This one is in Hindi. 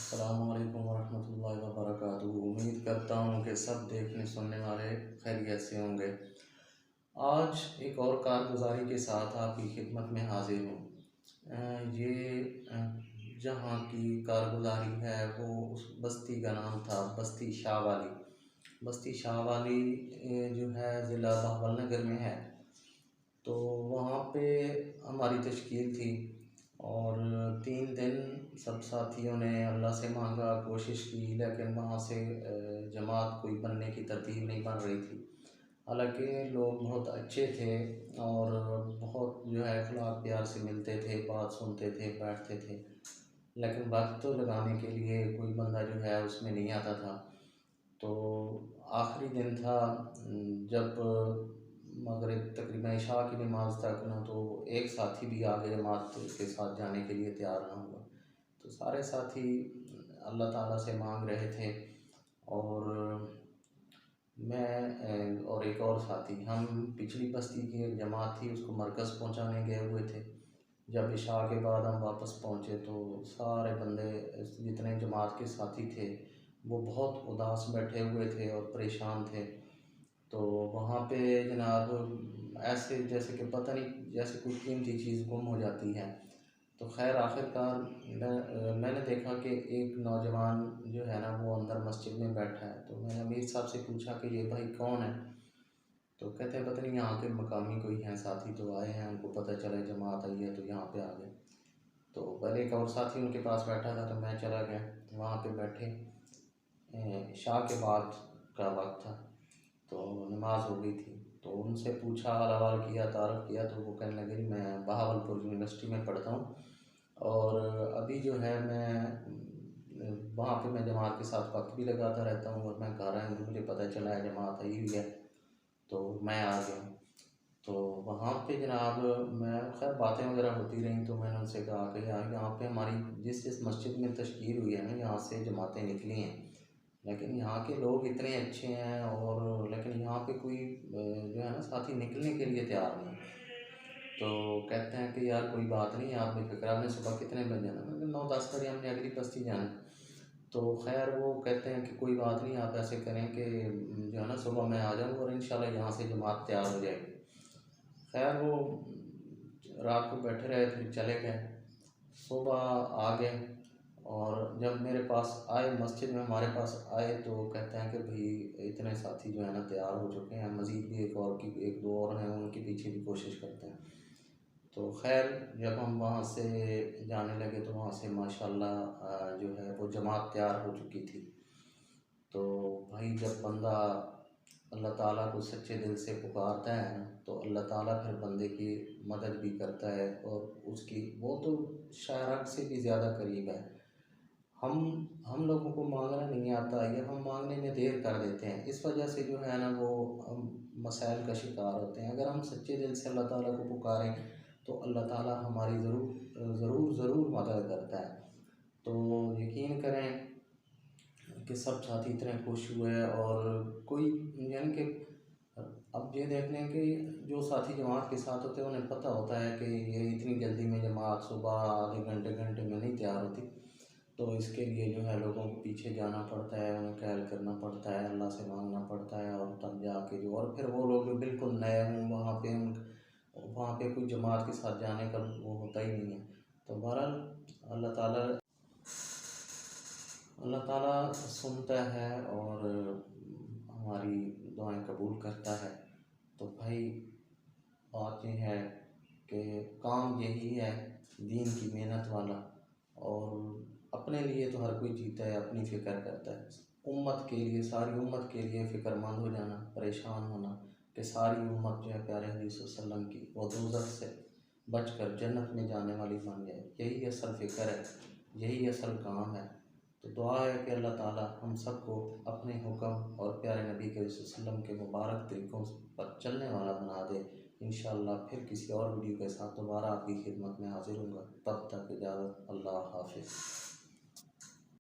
अस्सलाम वालेकुम वरहमतुल्लाहि वबरकातुहू। उम्मीद करता हूँ कि सब देखने सुनने वाले खैरियत से होंगे। आज एक और कारगुजारी के साथ आपकी खिदमत में हाजिर हूँ। जहाँ की कारगुजारी है वो उस बस्ती का नाम था बस्ती शाह वाली। बस्ती शाह वाली जो है ज़िला बहावलनगर में है। तो वहाँ पे हमारी तश्कील थी और 3 दिन सब साथियों ने अल्लाह से मांगा, कोशिश की, लेकिन वहाँ से जमात कोई बनने की तरतीब नहीं बन रही थी। हालांकि लोग बहुत अच्छे थे और बहुत जो है अखलाक प्यार से मिलते थे, बात सुनते थे, बैठते थे, लेकिन वक्त तो लगाने के लिए कोई बंदा जो है उसमें नहीं आता था। तो आखिरी दिन था जब मगरिब तकरीबन इशा की नमाज़ तक ना, तो एक साथी भी आगे जमात के साथ जाने के लिए तैयार ना हुआ। तो सारे साथी अल्लाह ताला से मांग रहे थे और मैं और एक और साथी, हम पिछली बस्ती की एक जमात थी उसको मरकज़ पहुंचाने गए हुए थे। जब इशा के बाद हम वापस पहुंचे तो सारे बंदे जितने जमात के साथी थे वो बहुत उदास बैठे हुए थे और परेशान थे। तो वहाँ पे जनाब ऐसे जैसे कि पता नहीं, जैसे कोई कीमती चीज़ गुम हो जाती है। तो खैर आखिरकार मैंने देखा कि एक नौजवान जो है ना वो अंदर मस्जिद में बैठा है। तो मैंने अमीर साहब से पूछा कि ये भाई कौन है? तो कहते हैं पता नहीं यहाँ के मकामी कोई हैं, साथी तो आए हैं, उनको पता चला जमात आई है तो यहाँ पे आ गए। तो पहले एक और साथी उनके पास बैठा था तो मैं चला गया वहाँ पे बैठे। शाह के बाद का वक्त था तो नमाज हो गई थी। तो उनसे पूछा, हाल किया, तारफ़ किया, तो वो कहने लगे मैं बहावलपुर यूनिवर्सिटी में पढ़ता हूँ और अभी जो है मैं वहाँ पे मैं जमात के साथ वक्त भी लगाता रहता हूँ और मैं घर आया हूँ, मुझे पता चला है जमात आई हुई है तो मैं आ गया। तो वहाँ पे जनाब मैं खैर बातें वगैरह होती रहीं तो मैंने उनसे कहा कि यार यहाँ पे हमारी जिस मस्जिद में तशकील हुई है ना, यहाँ से जमातें निकली हैं, लेकिन यहाँ के लोग इतने अच्छे हैं और लेकिन यहाँ पे कोई जो है ना साथी निकलने के लिए तैयार नहीं। तो कहते हैं कि यार कोई बात नहीं, आप बेफिक्र, आपने सुबह कितने बजे जाना? मैंने कहा 9-10 बजे हमने अगली बस्ती जाना है। तो खैर वो कहते हैं कि कोई बात नहीं, आप ऐसे करें कि जो है ना सुबह मैं आ जाऊँ और इंशाल्लाह यहाँ से जमात तैयार हो जाएगी। खैर वो रात को बैठे रहे, फिर चले गए। सुबह आ गए और जब मेरे पास आए, मस्जिद में हमारे पास आए, तो कहते हैं कि भाई इतने साथी जो है ना तैयार हो चुके हैं, मज़ीद भी एक दो और हैं, उनके पीछे भी कोशिश करते हैं। तो खैर जब हम वहाँ से जाने लगे तो वहाँ से माशाल्लाह जो है वो जमात तैयार हो चुकी थी। तो भाई जब बंदा अल्लाह ताला को सच्चे दिल से पुकारता है ना, तो अल्लाह ताला फिर बंदे की मदद भी करता है और उसकी वो तो शायरान से भी ज़्यादा करीब है। हम लोगों को मांगना नहीं आता या हम मांगने में देर कर देते हैं, इस वजह से जो है ना वो हम मसाइल का शिकार होते हैं। अगर हम सच्चे दिल से अल्लाह ताला को पुकारें तो अल्लाह ताला हमारी ज़रूर ज़रूर ज़रूर मदद करता है। तो यकीन करें कि सब साथी इतने खुश हुए और कोई यानी कि अब ये देख लें कि जो साथी जमात के साथ होते हैं उन्हें पता होता है कि ये इतनी जल्दी में जमात सुबह आधे घंटे घंटे में नहीं तैयार होती। तो इसके लिए जो है लोगों को पीछे जाना पड़ता है, उन्हें कहल करना पड़ता है, अल्लाह से मांगना पड़ता है और तब जाके जो, और फिर वो लोग जो बिल्कुल नए हों वहाँ पे कोई जमात के साथ जाने का वो होता ही नहीं है। तो बहरहाल अल्लाह ताला सुनता है और हमारी दुआएं कबूल करता है। तो भाई बात ये है कि काम यही है दीन की मेहनत वाला, और अपने लिए तो हर कोई जीता है, अपनी फ़िक्र करता है। उम्मत के लिए, सारी उम्मत के लिए फ़िक्रमंद हो जाना, परेशान होना कि सारी उम्मत जो है प्यारे नबी सल्लल्लाहु अलैहि वसल्लम की वो दोज़ख से बचकर जन्नत में जाने वाली बन जाए, यही असल फ़िक्र है, यही असल काम है। तो दुआ है कि अल्लाह ताला हम सबको अपने हुक्म और प्यारे नबी के वसल्लम के मुबारक तरीक़ों पर चलने वाला बना दे। इंशाअल्लाह फिर किसी और वीडियो के साथ दोबारा आपकी खिदमत में हाज़िर होऊंगा। तब तक इजाज़त, अल्लाह हाफ़िज़।